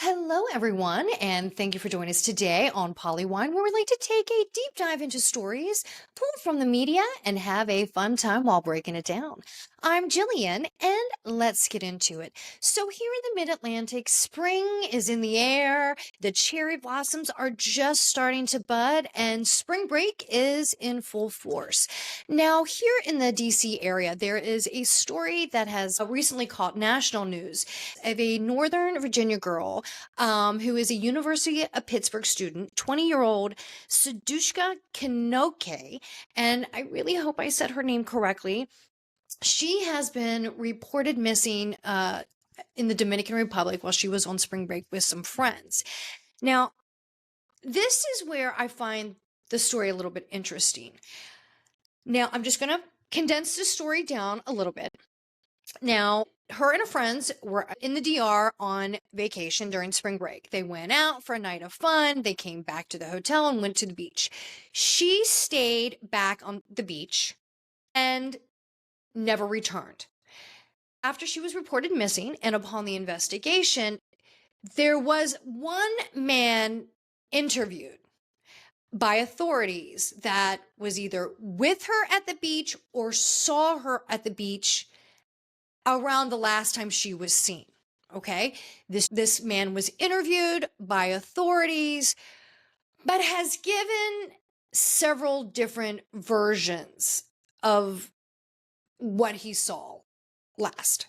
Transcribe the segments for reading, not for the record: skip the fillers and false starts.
Hello, everyone, and thank you for joining us today on Polywine, where we like to take a deep dive into stories pulled from the media and have a fun time while breaking it down. I'm Jillian, and let's get into it. So, here in the Mid Atlantic, spring is in the air, the cherry blossoms are just starting to bud, and spring break is in full force. Now, here in the DC area, there is a story that has recently caught national news of a Northern Virginia girl who is a University of Pittsburgh student, 20-year-old Sadushka Kinoke. And I really hope I said her name correctly. She has been reported missing in the Dominican Republic while she was on spring break with some friends. Now, this is where I find the story a little bit interesting. Now, I'm just going to condense the story down a little bit. Now, her and her friends were in the DR on vacation during spring break. They went out for a night of fun. They came back to the hotel and went to the beach. She stayed back on the beach and never returned. After she was reported missing and upon the investigation, there was one man interviewed by authorities that was either with her at the beach or saw her at the beach around the last time she was seen. Okay. This man was interviewed by authorities, but has given several different versions of what he saw last.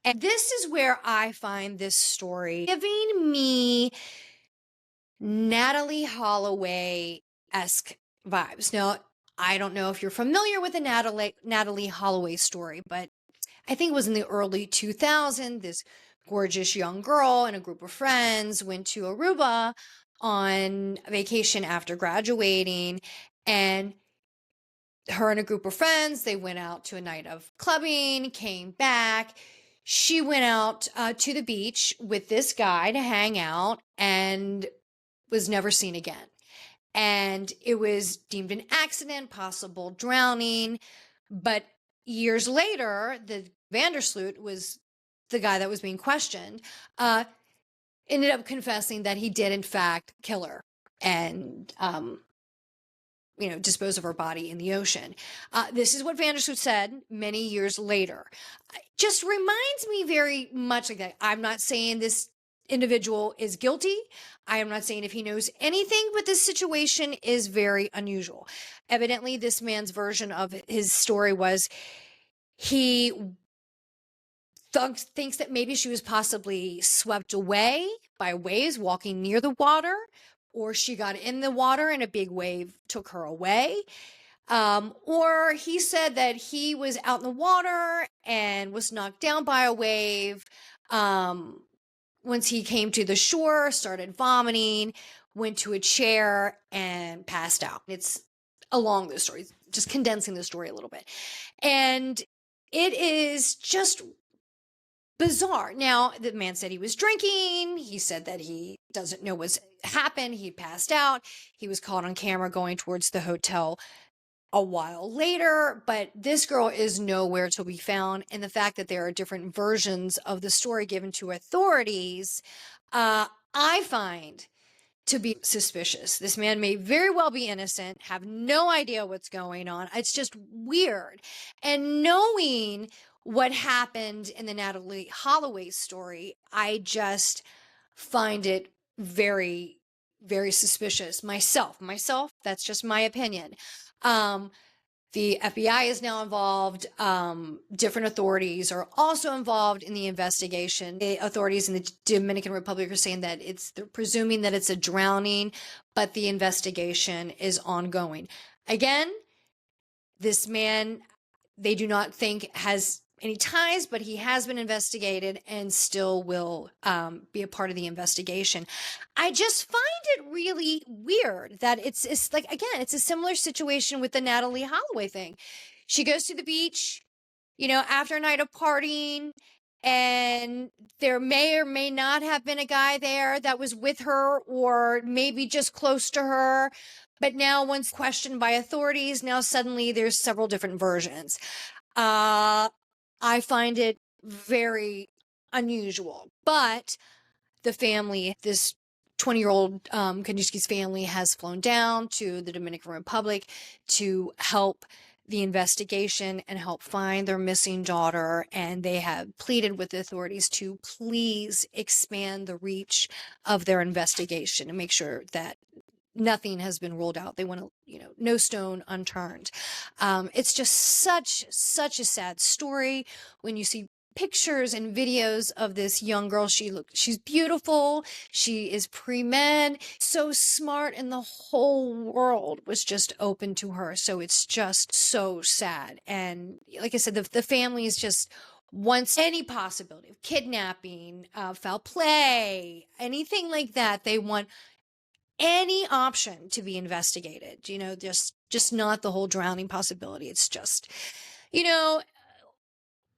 And this is where I find this story giving me Natalie Holloway-esque vibes. Now, I don't know if you're familiar with the Natalie Holloway story, but I think it was in the early 2000s. This gorgeous young girl and a group of friends went to Aruba on vacation after graduating, and her and a group of friends, they went out to a night of clubbing, came back. She went out to the beach with this guy to hang out and was never seen again. And it was deemed an accident, possible drowning. But years later, the Vandersloot was the guy that was being questioned, ended up confessing that he did in fact kill her and, dispose of her body in the ocean. This is what Vandersloot said many years later. Just reminds me very much like that. I'm not saying this individual is guilty. I am not saying if he knows anything, but this situation is very unusual. Evidently, this man's version of his story was he thinks that maybe she was possibly swept away by waves walking near the water, or she got in the water and a big wave took her away. Or he said that he was out in the water and was knocked down by a wave. Once he came to the shore, started vomiting, went to a chair and passed out. It's along the story, just condensing the story a little bit. And it is just bizarre. Now, the man said he was drinking. He said that he doesn't know what's happened. He passed out. He was caught on camera going towards the hotel a while later, but this girl is nowhere to be found. And the fact that there are different versions of the story given to authorities, I find to be suspicious. This man may very well be innocent, have no idea what's going on. It's just weird. And knowing what happened in the Natalie Holloway story, I just find it very, very suspicious myself, that's just my opinion. The FBI is now involved. Different authorities are also involved in the investigation. The authorities in the Dominican Republic are saying that they're presuming that it's a drowning, but the investigation is ongoing. Again, this man, they do not think has any ties, but he has been investigated and still will be a part of the investigation. I just find it really weird that it's like, again, it's a similar situation with the Natalie Holloway thing. She goes to the beach, after a night of partying, and there may or may not have been a guy there that was with her or maybe just close to her. But now once questioned by authorities, now suddenly there's several different versions. I find it very unusual, but the family, this 20-year-old Kaninsky's family has flown down to the Dominican Republic to help the investigation and help find their missing daughter. And they have pleaded with the authorities to please expand the reach of their investigation and make sure that nothing has been ruled out. They want to, no stone unturned. It's just such a sad story when you see pictures and videos of this young girl. She's beautiful. She is pre-med, so smart, and the whole world was just open to her. So it's just so sad. And like I said, the family is just wants any possibility of kidnapping, foul play, anything like that. They want any option to be investigated, just not the whole drowning possibility. It's just, you know,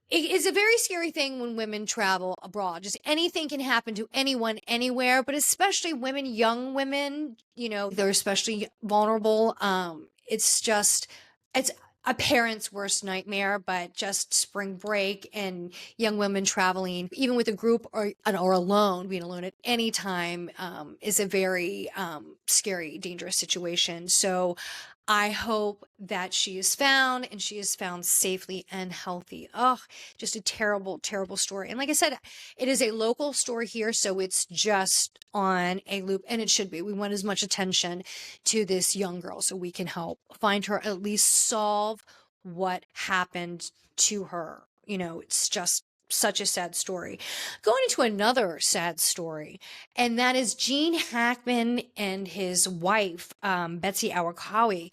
it is a very scary thing when women travel abroad. Just anything can happen to anyone, anywhere, but especially women, young women, they're especially vulnerable. It's a parent's worst nightmare, but just spring break and young women traveling, even with a group or alone, being alone at any time, is a very scary, dangerous situation. So I hope that she is found and she is found safely and healthy. Oh, just a terrible, terrible story. And like I said, it is a local story here, so it's just on a loop, and it should be. We want as much attention to this young girl so we can help find her, at least solve what happened to her. It's just such a sad story. Going into another sad story, and that is Gene Hackman and his wife, Betsy Awakawi.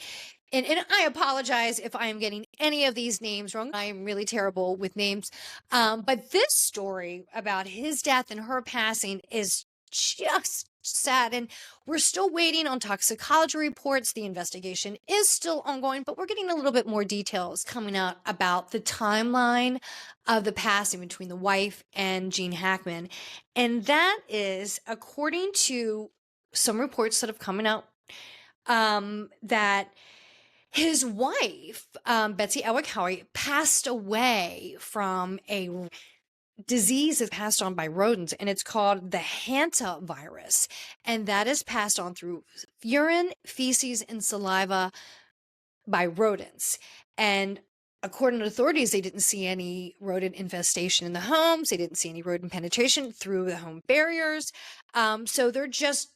And I apologize if I am getting any of these names wrong. I am really terrible with names. But this story about his death and her passing is just sad. And we're still waiting on toxicology reports. The investigation is still ongoing, but we're getting a little bit more details coming out about the timeline of the passing between the wife and Gene Hackman. And that is, according to some reports that have come out, that his wife, Betsy Awakawi, passed away from a disease is passed on by rodents, and it's called the hantavirus. And that is passed on through urine, feces, and saliva by rodents. And according to authorities, they didn't see any rodent infestation in the homes. They didn't see any rodent penetration through the home barriers. So they're just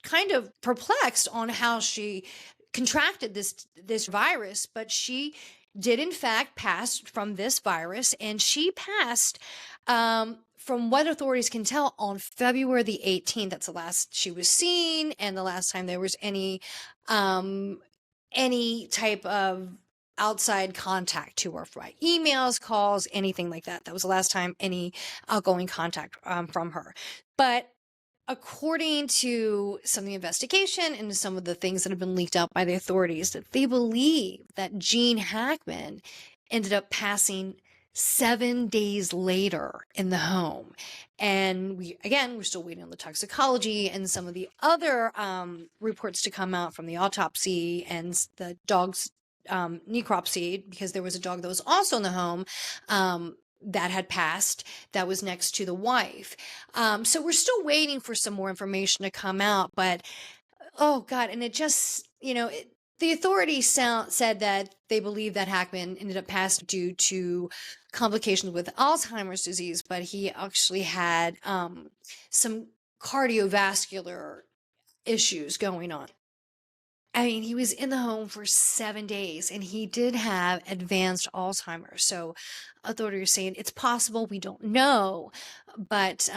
kind of perplexed on how she contracted this virus, but she did in fact pass from this virus, and she passed, from what authorities can tell, on February the 18th. That's the last she was seen, and the last time there was any type of outside contact to her by emails, calls, anything like that. That was the last time any outgoing contact from her. But according to some of the investigation and some of the things that have been leaked out by the authorities, that they believe that Gene Hackman ended up passing 7 days later in the home. And we're still waiting on the toxicology and some of the other reports to come out from the autopsy and the dog's necropsy, because there was a dog that was also in the home that had passed, that was next to the wife. So we're still waiting for some more information to come out, but oh God. And it just, the authorities said that they believe that Hackman ended up passing due to complications with Alzheimer's disease, but he actually had some cardiovascular issues going on. I mean, he was in the home for 7 days, and he did have advanced Alzheimer's. So authorities are saying it's possible, we don't know, but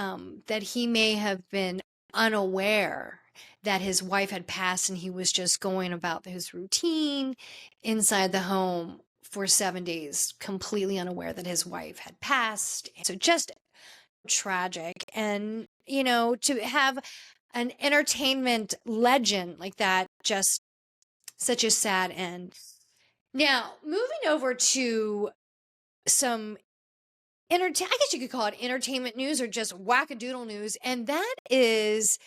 that he may have been unaware that his wife had passed, and he was just going about his routine inside the home for 7 days, completely unaware that his wife had passed. So just tragic. And, to have an entertainment legend like that, just such a sad end. Now, moving over to some I guess you could call it entertainment news or just wackadoodle news, and that is,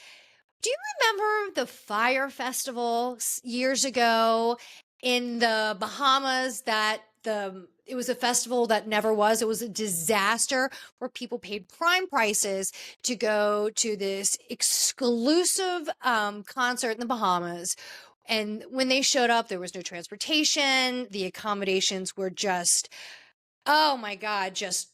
do you remember the Fire Festival years ago in the Bahamas that the It was a festival that never was. It was a disaster where people paid prime prices to go to this exclusive concert in the Bahamas. And when they showed up, there was no transportation. The accommodations were just, oh my God, just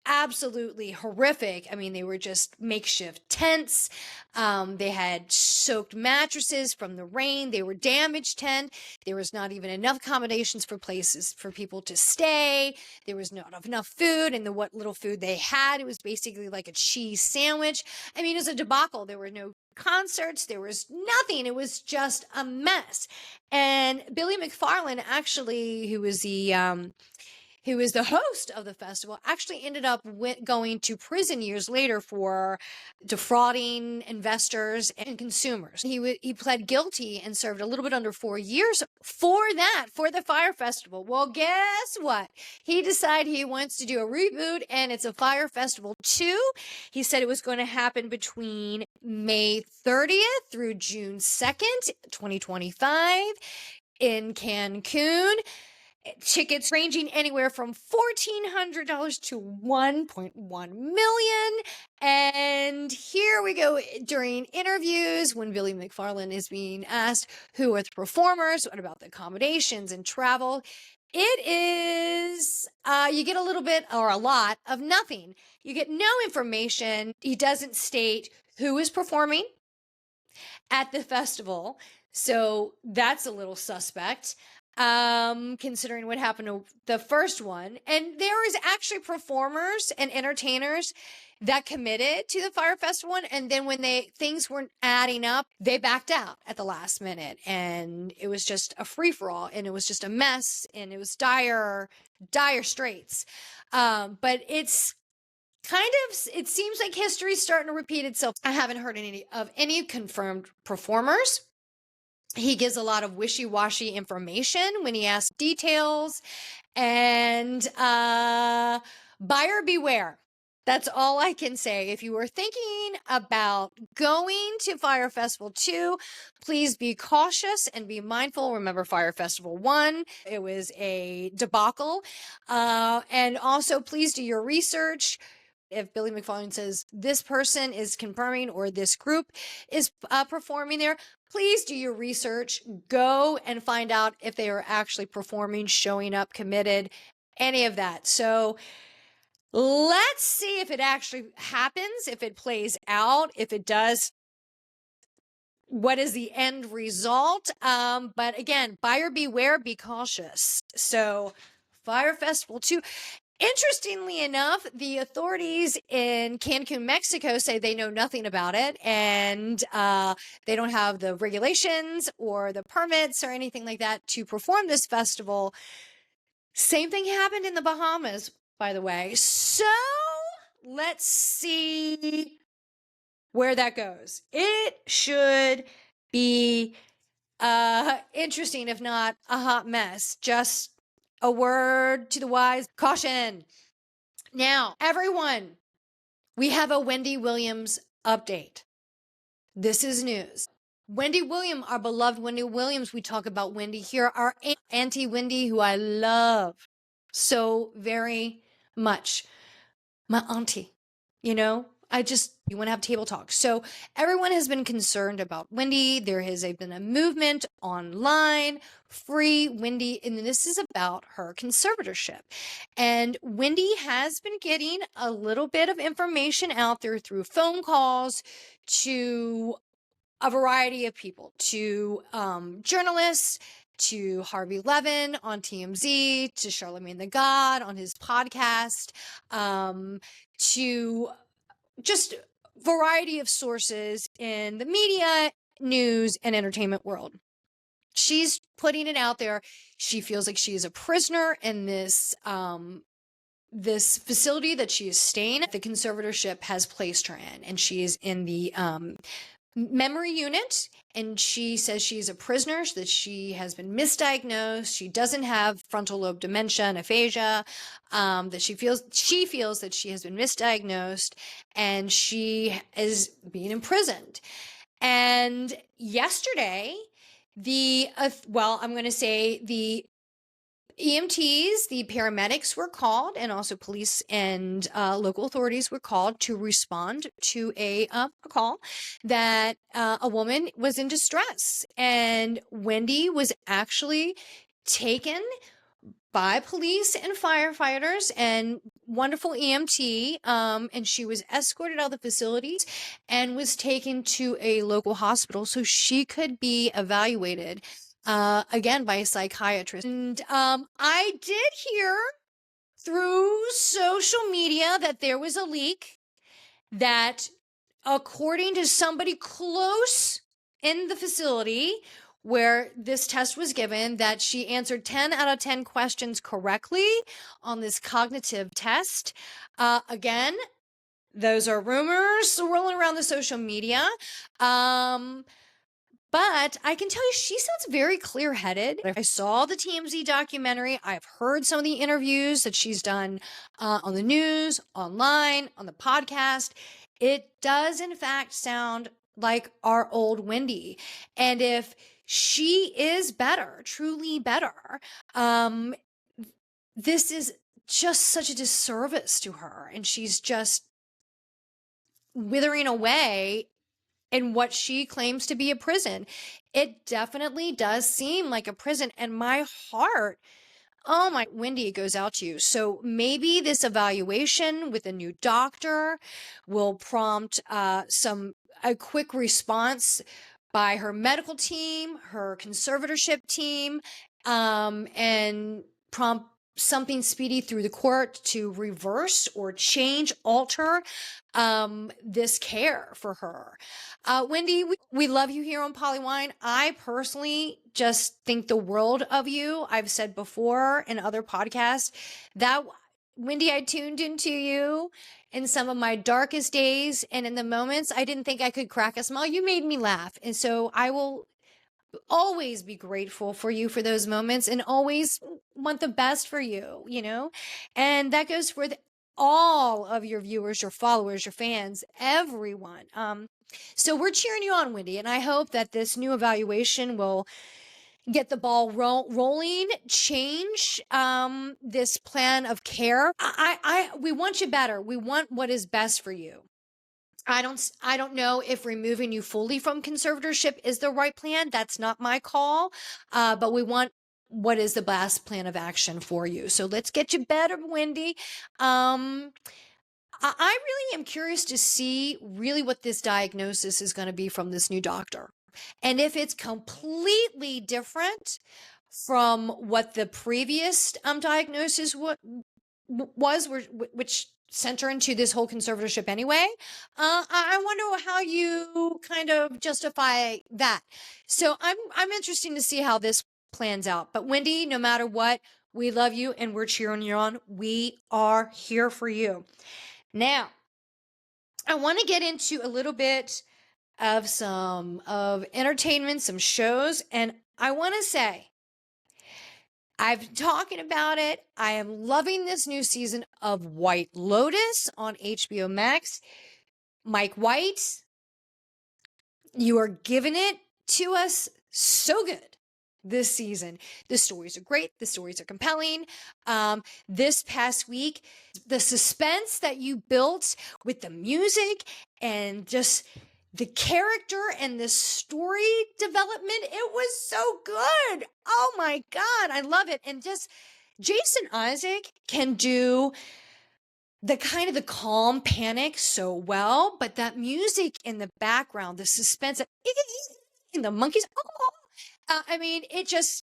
absolutely horrific. I mean, they were just makeshift tents. They had soaked mattresses from the rain. They were damaged tent. There was not even enough accommodations for places for people to stay. There was not enough food, and what little food they had, it was basically like a cheese sandwich. I mean, it was a debacle. There were no concerts. There was nothing. It was just a mess. And Billy McFarland, actually, who was the host of the festival, actually ended up going to prison years later for defrauding investors and consumers. He pled guilty and served a little bit under 4 years for the Fire Festival. Well, guess what? He decided he wants to do a reboot, and it's a Fire Festival 2. He said it was going to happen between May 30th through June 2nd, 2025 in Cancun. Tickets ranging anywhere from $1,400 to $1.1 million. And here we go during interviews when Billy McFarland is being asked who are the performers, what about the accommodations and travel. It is, you get a little bit or a lot of nothing. You get no information. He doesn't state who is performing at the festival. So that's a little suspect. Considering what happened to the first one. And there is actually performers and entertainers that committed to the Fire Festival one, and then when things weren't adding up, they backed out at the last minute, and it was just a free-for-all, and it was just a mess, and it was dire straits. But it's it seems like history's starting to repeat itself. I haven't heard any confirmed performers. He gives a lot of wishy-washy information when he asks details, and buyer beware. That's all I can say. If you are thinking about going to Fire Festival 2, please be cautious and be mindful. Remember Fire Festival 1, it was a debacle. And also please do your research. If Billy McFarland says this person is confirming or this group is performing there, please do your research. Go and find out if they are actually performing, showing up, committed, any of that. So let's see if it actually happens, if it plays out, if it does, what is the end result? But again, buyer beware, be cautious. So Fire Festival 2. Interestingly enough, the authorities in Cancun, Mexico say they know nothing about it, and they don't have the regulations or the permits or anything like that to perform this festival. Same thing happened in the Bahamas, by the way. So let's see where that goes. It should be interesting, if not a hot mess. Just a word to the wise, caution. Now, everyone, we have a Wendy Williams update. This is news. Wendy Williams, our beloved Wendy Williams, we talk about Wendy here, our Auntie Wendy, who I love so very much. My auntie, you want to have table talk. So everyone has been concerned about Wendy. There has been a movement online, free Wendy, and this is about her conservatorship. And Wendy has been getting a little bit of information out there through phone calls to a variety of people, to journalists, to Harvey Levin on TMZ, to Charlemagne the God on his podcast, to just variety of sources in the media, news, and entertainment world. She's putting it out there. She feels like she is a prisoner in this this facility that she is staying at. The conservatorship has placed her in, and she is in the memory unit, and she says she's a prisoner, that she has been misdiagnosed. She doesn't have frontal lobe dementia and aphasia, that she feels that she has been misdiagnosed, and she is being imprisoned. And yesterday, the EMTs, the paramedics were called, and also police and local authorities were called to respond to a call that a woman was in distress. And Wendy was actually taken by police and firefighters and wonderful EMT. And she was escorted out of the facilities and was taken to a local hospital so she could be evaluated again by a psychiatrist. And I did hear through social media that there was a leak that, according to somebody close in the facility where this test was given, that she answered 10 out of 10 questions correctly on this cognitive test. Again, those are rumors rolling around the social media. But I can tell you, she sounds very clear-headed. I saw the TMZ documentary. I've heard some of the interviews that she's done on the news, online, on the podcast. It does, in fact, sound like our old Wendy. And if she is better, truly better, this is just such a disservice to her. And she's just withering away in what she claims to be a prison. It definitely does seem like a prison. And my heart, oh my, Wendy, it goes out to you. So maybe this evaluation with a new doctor will prompt a quick response by her medical team, her conservatorship team, and prompt something speedy through the court to reverse or change, alter this care for her. Wendy, we love you here on Polywine. I personally just think the world of you. I've said before in other podcasts that, Wendy, I tuned into you in some of my darkest days, and in the moments I didn't think I could crack a smile, you made me laugh. And so I will always be grateful for you for those moments and always want the best for you, you know? And that goes for all of your viewers, your followers, your fans, everyone. So we're cheering you on, Wendy, and I hope that this new evaluation will get the ball rolling, change this plan of care. We want you better. We want what is best for you. I don't know if removing you fully from conservatorship is the right plan. That's not my call. But we want what is the best plan of action for you. So let's get you better, Wendy. I really am curious to see really what this diagnosis is going to be from this new doctor. And if it's completely different from what the previous diagnosis was, which sent her into this whole conservatorship anyway, I wonder how you kind of justify that. So I'm interested to see how this plans out. But Wendy, no matter what, we love you and we're cheering you on. We are here for you. Now, I want to get into a little bit of entertainment, some shows, and I want to say, I've been talking about it. I am loving this new season of White Lotus on HBO Max. Mike White, you are giving it to us so good this season. The stories are great. The stories are compelling. This past week, the suspense that you built with the music and just the character and the story development, it was so good. Oh my God, I love it. And just Jason Isaac can do the kind of the calm panic so well, but that music in the background, the suspense, and the monkeys, I mean, it just,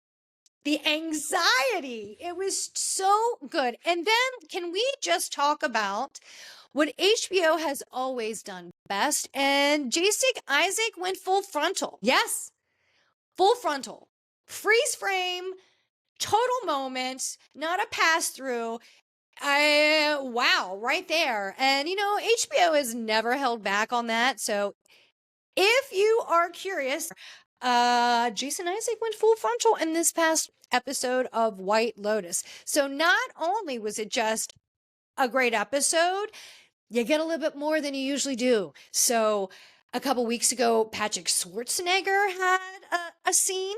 the anxiety, it was so good. And then can we just talk about what HBO has always done best? And Jason Isaac went full frontal. Yes, full frontal. Freeze frame, total moment, not a pass through. Wow, right there. And you know, HBO has never held back on that. So if you are curious, Jason Isaac went full frontal in this past episode of White Lotus. So not only was it just a great episode, you get a little bit more than you usually do. So A couple weeks ago, Patrick Schwarzenegger had a scene,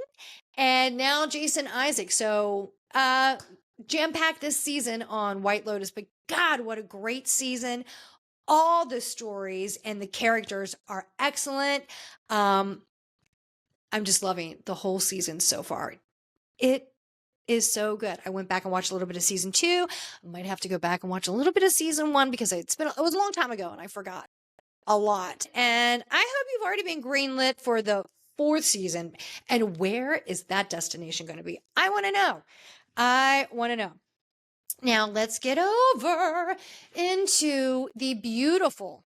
and now Jason Isaac. So, jam packed this season on White Lotus. But God, what a great season! All the stories and the characters are excellent. I'm just loving the whole season so far. It is so good. I went back and watched a little bit of season 2. I might have to go back and watch a little bit of season 1 because it was a long time ago and I forgot a lot. And I hope you've already been greenlit for the 4th season. And where is that destination going to be? I want to know. I want to know. Now let's get over into the beautiful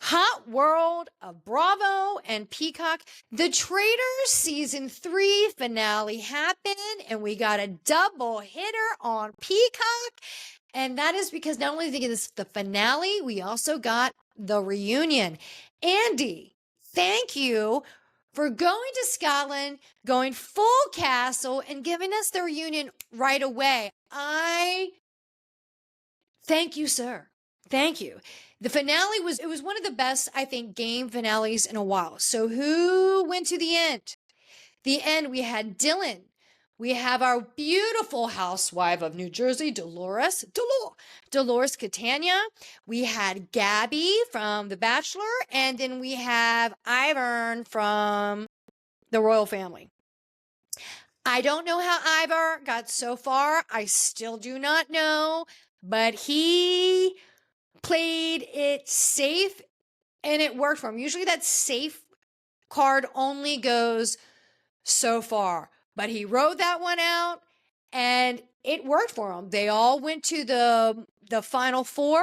hot world of Bravo and Peacock. The Traitors season 3 finale happened, and we got a double hitter on Peacock. And that is because not only did we get the finale, we also got the reunion. Andy, thank you for going to Scotland, going full castle, and giving us the reunion right away. Thank you, sir. Thank you. The finale was one of the best, I think, game finales in a while. So who went to the end? The end, we had Dylan. We have our beautiful housewife of New Jersey, Dolores Catania. We had Gabby from The Bachelor. And then we have Ivern from the royal family. I don't know how Ivor got so far. I still do not know. But he played it safe and it worked for him. Usually that safe card only goes so far, but he rode that one out and it worked for him. They all went to the final 4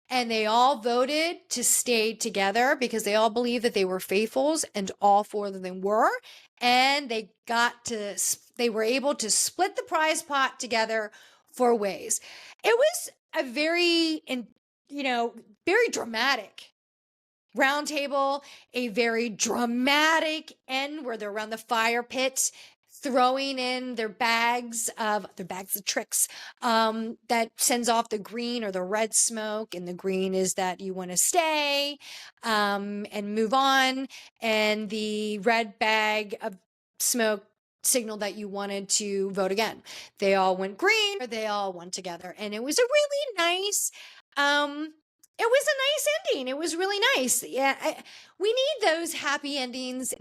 and they all voted to stay together because they all believed that they were faithfuls, and all 4 of them were, and they were able to split the prize pot together 4 ways. It was a very dramatic round table, a very dramatic end where they're around the fire pit throwing in their bags of tricks that sends off the green or the red smoke, and the green is that you want to stay and move on, and the red bag of smoke signal that you wanted to vote again. They all went green, or they all went together, and it was a really nice ending. It was really nice. Yeah, we need those happy endings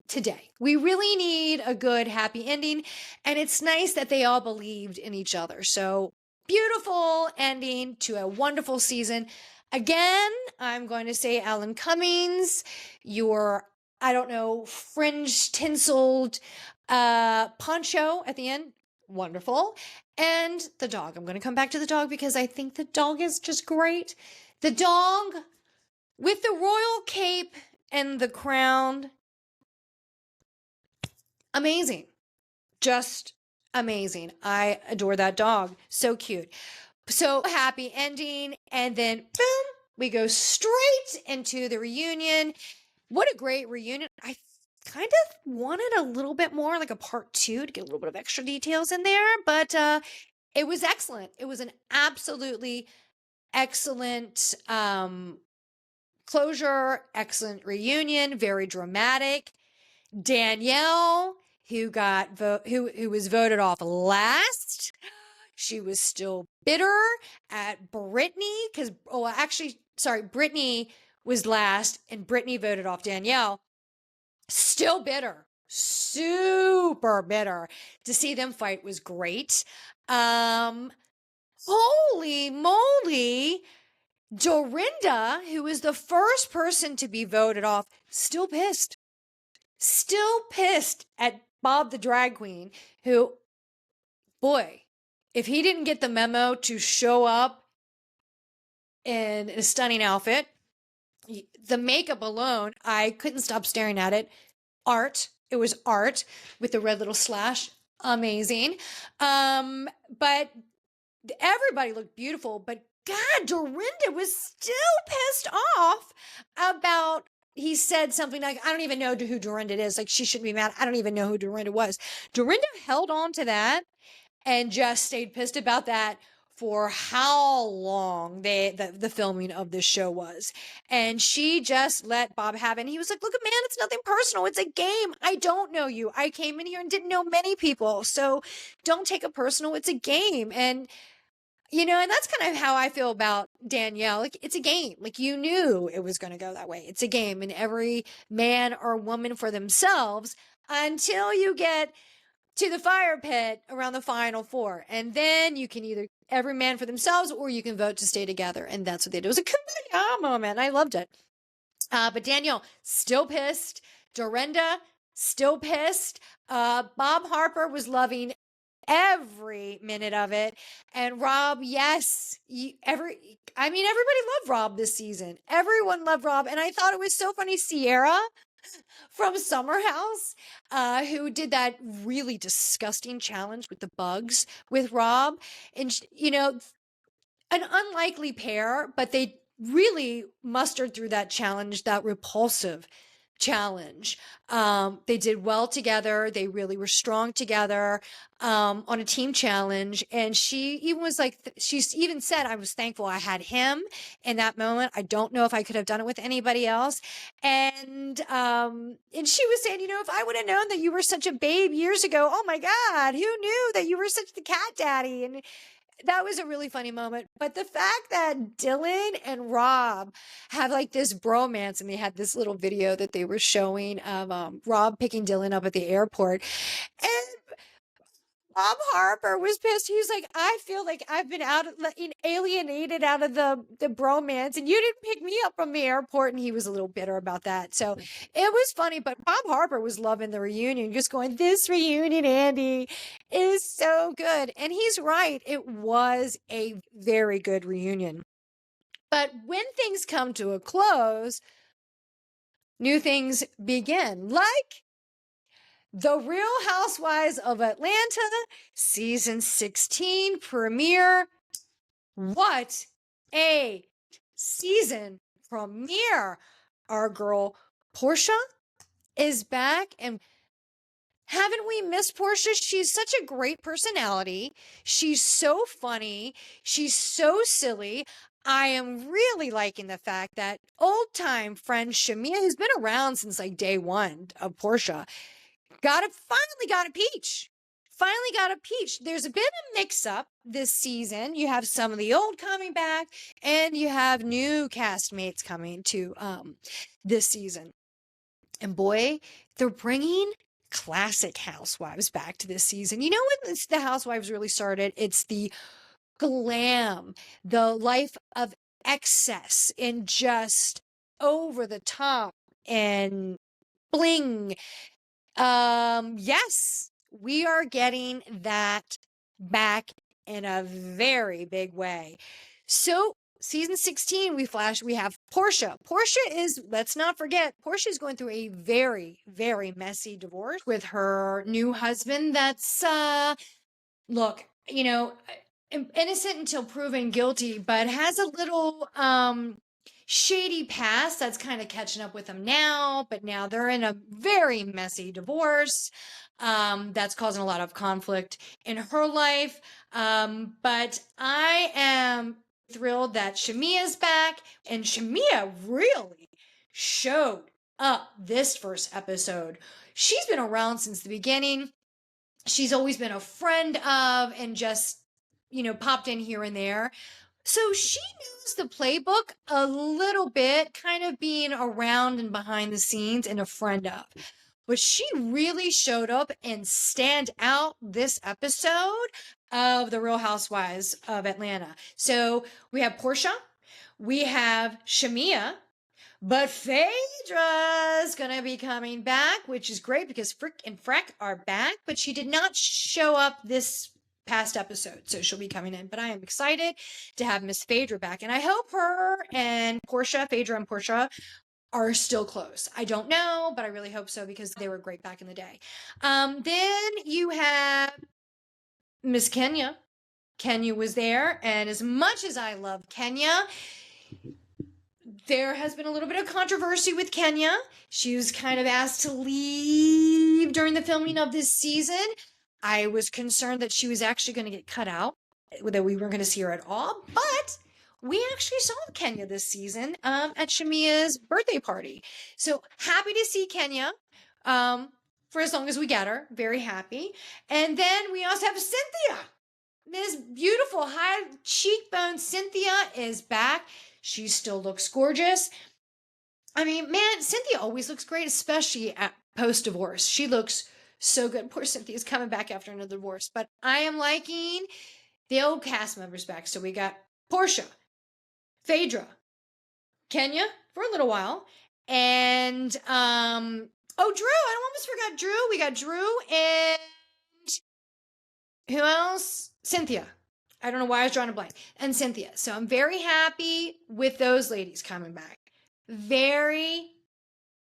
today. We really need a good happy ending, and it's nice that they all believed in each other. So beautiful ending to a wonderful season. Again, I'm going to say Alan Cummings, your fringe tinseled poncho at the end, wonderful. And the dog, I'm going to come back to the dog because I think the dog is just great. The dog with the royal cape and the crown, amazing. Just amazing. I adore that dog. So cute. So happy ending. And then boom, we go straight into the reunion. What a great reunion. I kind of wanted a little bit more, like a part 2, to get a little bit of extra details in there, but it was excellent. It was an absolutely excellent closure, excellent reunion, very dramatic. Danielle, who was voted off last, she was still bitter at Brittany Brittany was last and Brittany voted off Danielle. Still bitter, super bitter. To see them fight was great. Holy moly, Dorinda, who was the first person to be voted off, still pissed at Bob the drag queen, who, boy, if he didn't get the memo to show up in a stunning outfit, the makeup alone, I couldn't stop staring at it. Art. It was art with the red little slash. Amazing. But everybody looked beautiful. But God, Dorinda was still pissed off about, he said something like, I don't even know who Dorinda is. Like, she shouldn't be mad. I don't even know who Dorinda was. Dorinda held on to that and just stayed pissed about that for how long the filming of this show was. And she just let Bob have it. And he was like, look, man, it's nothing personal. It's a game. I don't know you. I came in here and didn't know many people. So don't take it personal. It's a game. And and that's kind of how I feel about Danielle. Like, it's a game. Like, you knew it was going to go that way. It's a game, and every man or woman for themselves until you get to the fire pit around the final four. And then you can either every man for themselves or you can vote to stay together. And that's what they did. It was a kumbaya moment. I loved it. But Danielle, still pissed. Dorinda, still pissed. Bob Harper was loving every minute of it. And Rob, yes, everybody loved Rob this season. Everyone loved Rob. And I thought it was so funny. Sierra from Summer House, who did that really disgusting challenge with the bugs with Rob. And, an unlikely pair, but they really mustered through that challenge, that repulsive challenge. They did well together. They really were strong together on a team challenge. And she even was like, she even said, I was thankful I had him in that moment. I don't know if I could have done it with anybody else. And she was saying, if I would have known that you were such a babe years ago, oh my God, who knew that you were such the cat daddy? And that was a really funny moment. But the fact that Dylan and Rob have like this bromance, and they had this little video that they were showing of Rob picking Dylan up at the airport. And Bob Harper was pissed. He was like, I feel like I've been alienated out of the bromance, and you didn't pick me up from the airport. And he was a little bitter about that. So it was funny, but Bob Harper was loving the reunion, just going, this reunion, Andy, is so good. And he's right. It was a very good reunion. But when things come to a close, new things begin, like The Real Housewives of Atlanta, season 16 premiere. What a season premiere. Our girl Portia is back, and haven't we missed Portia? She's such a great personality. She's so funny. She's so silly. I am really liking the fact that old-time friend Shamia, who's been around since like day one of Portia, finally got a peach. Finally got a peach. There's a bit of mix up this season. You have some of the old coming back, and you have new castmates coming to this season. And boy, they're bringing classic housewives back to this season. You know when the housewives really started? It's the glam, the life of excess, and just over the top and bling. Yes, we are getting that back in a very big way. So season 16, we have Portia. Portia is, let's not forget, Portia is going through a very, very messy divorce with her new husband. That's, look, innocent until proven guilty, but has a little, shady past that's kind of catching up with them now, but now they're in a very messy divorce that's causing a lot of conflict in her life. But I am thrilled that Shamia's back, and Shamia really showed up this first episode. She's been around since the beginning. She's always been a friend of, and just, popped in here and there. So she knows the playbook a little bit, kind of being around and behind the scenes and a friend of. But she really showed up and stand out this episode of The Real Housewives of Atlanta. So we have Portia, we have Shamia, but Phaedra's going to be coming back, which is great because Frick and Frack are back, but she did not show up this past episode, so she'll be coming in. But I am excited to have Miss Phaedra back, and I hope her and Phaedra and Portia are still close. I don't know, but I really hope so because they were great back in the day. Then you have Miss Kenya. Kenya was there, and as much as I love Kenya, there has been a little bit of controversy with Kenya. She was kind of asked to leave during the filming of this season. I was concerned that she was actually going to get cut out that we weren't going to see her at all. But we actually saw Kenya this season at Shamia's birthday party. So happy to see Kenya for as long as we get her. Very happy. And then we also have Cynthia. This beautiful high cheekbone Cynthia is back. She still looks gorgeous. I mean, man, Cynthia always looks great, especially at post-divorce. She looks so good. Poor Cynthia's coming back after another divorce. But I am liking the old cast members back. So we got Portia, Phaedra, Kenya for a little while, and Drew. I almost forgot Drew. We got Drew and who else? Cynthia. I don't know why I was drawing a blank. And Cynthia. So I'm very happy with those ladies coming back. Very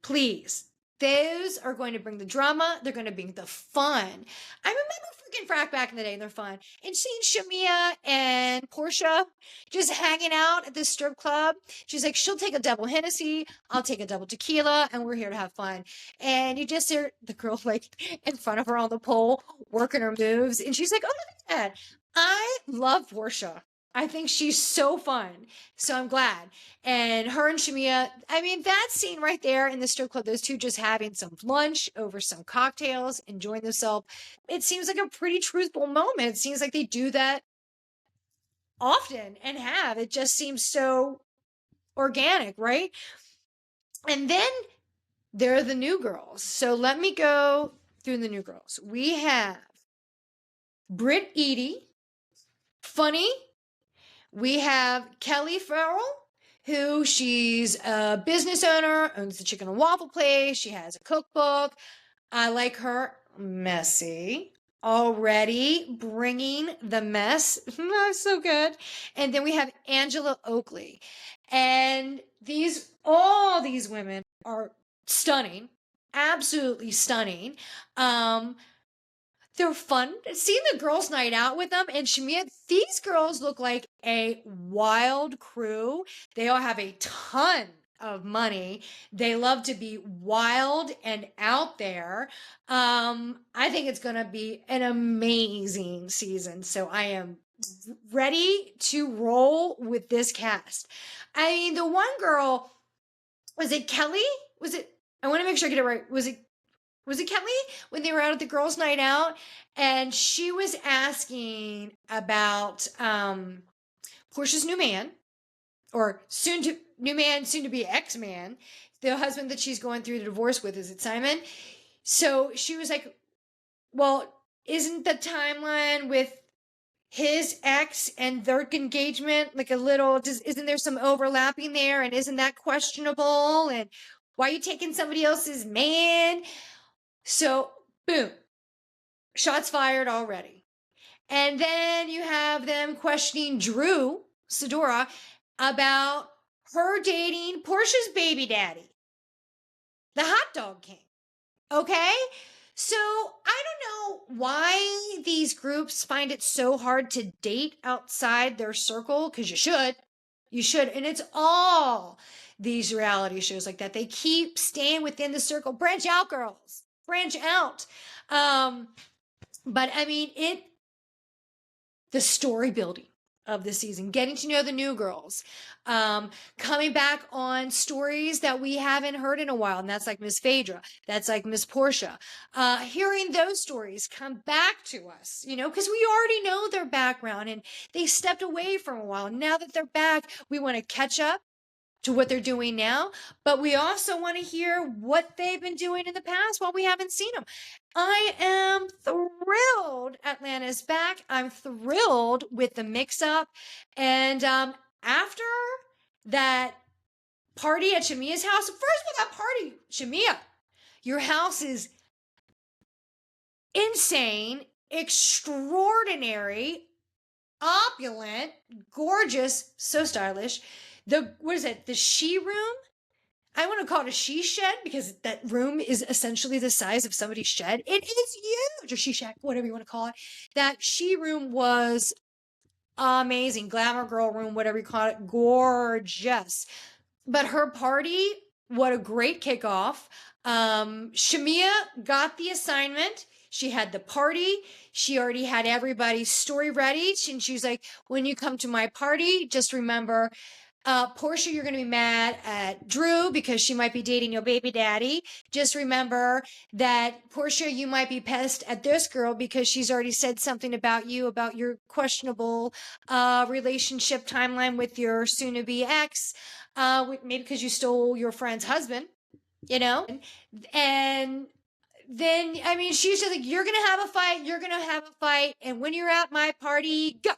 pleased. Those are going to bring the drama. They're going to bring the fun. I remember freaking Frack back in the day. They're fun. And seeing Shamia and Portia just hanging out at this strip club. She's like, she'll take a double Hennessy. I'll take a double tequila. And we're here to have fun. And you just hear the girl like in front of her on the pole working her moves. And she's like, oh, look at that. I love Portia. I think she's so fun. So I'm glad. And her and Shamia, I mean, that scene right there in the strip club, those two just having some lunch over some cocktails, enjoying themselves. It seems like a pretty truthful moment. It seems like they do that often and have. It just seems so organic, right? And then there are the new girls. So let me go through the new girls. We have Britt Eady, funny. We have Kelly Farrell, who she's a business owner, owns the chicken and waffle place. She has a cookbook. I like her. Messy. Already bringing the mess. So good. And then we have Angela Oakley. And all these women are stunning. Absolutely stunning. They're fun. Seeing the girls' night out with them and Shamia, these girls look like a wild crew. They all have a ton of money. They love to be wild and out there. I think it's going to be an amazing season. So I am ready to roll with this cast. I mean, the one girl, was it Kelly? I want to make sure I get it right. Was it Kelly when they were out at the girls' night out? And she was asking about Portia's new man, or soon to be ex-man, the husband that she's going through the divorce with. Is it Simon? So she was like, well, isn't the timeline with his ex and their engagement like a little, isn't there some overlapping there? And isn't that questionable? And why are you taking somebody else's man? So, boom, shots fired already. And then you have them questioning Drew Sidora about her dating Portia's baby daddy, the hot dog king. Okay? So, I don't know why these groups find it so hard to date outside their circle, because you should. You should. And it's all these reality shows like that. They keep staying within the circle. Branch out, girls. Branch out. But I mean, the story building of the season, getting to know the new girls, coming back on stories that we haven't heard in a while. And that's like Miss Phaedra. That's like Miss Portia. Hearing those stories come back to us, because we already know their background and they stepped away for a while. Now that they're back, we want to catch up to what they're doing now, but we also want to hear what they've been doing in the past while we haven't seen them. I am thrilled Atlanta's back. I'm thrilled with the mix-up. And after that party at Shamia's house, first of all, that party, Shamia, your house is insane, extraordinary, opulent, gorgeous, so stylish. The she room? I want to call it a she shed because that room is essentially the size of somebody's shed. It is huge, or she shack, whatever you want to call it. That she room was amazing. Glamour girl room, whatever you call it. Gorgeous. But her party, what a great kickoff. Shamia got the assignment She had the party. She already had everybody's story ready. And she was like, when you come to my party, just remember, Portia, you're going to be mad at Drew because she might be dating your baby daddy. Just remember that Portia, you might be pissed at this girl because she's already said something about you, about your questionable relationship timeline with your soon to be ex, maybe because you stole your friend's husband, you know? And then, I mean, she's just like, you're going to have a fight. You're going to have a fight. And when you're at my party, go.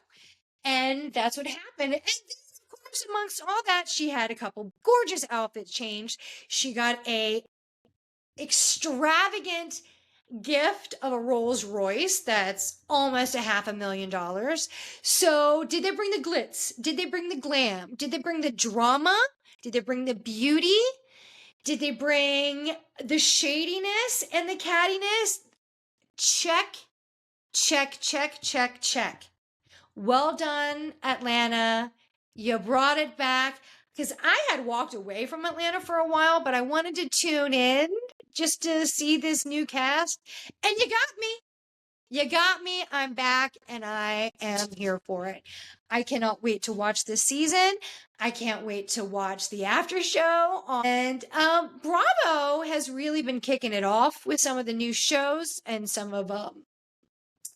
And that's what happened. And then, of course, amongst all that, she had a couple gorgeous outfits changed. She got a extravagant gift of a Rolls Royce that's almost $500,000. So did they bring the glitz? Did they bring the glam? Did they bring the drama? Did they bring the beauty? Did they bring the shadiness and the cattiness? Check, check, check, check, check. Well done, Atlanta. You brought it back. Because I had walked away from Atlanta for a while, but I wanted to tune in just to see this new cast. And you got me. You got me. I'm back and I am here for it. I cannot wait to watch this season. I can't wait to watch the after show. And Bravo has really been kicking it off with some of the new shows and some of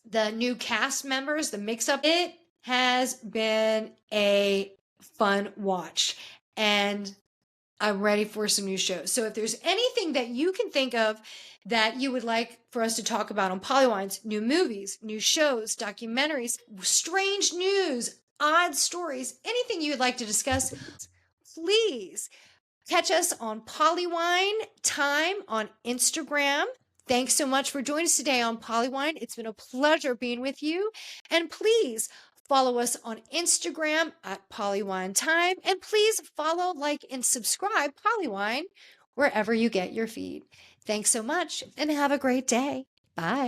the new cast members, the mix up. It has been a fun watch. And I'm ready for some new shows. So if there's anything that you can think of that you would like for us to talk about on Polywines, new movies, new shows, documentaries, strange news, odd stories, anything you would like to discuss, please catch us on Polywine Time on Instagram. Thanks so much for joining us today on Polywine. It's been a pleasure being with you. And please follow us on Instagram at Polywine Time. And please follow, like, and subscribe Polywine wherever you get your feed. Thanks so much and have a great day. Bye.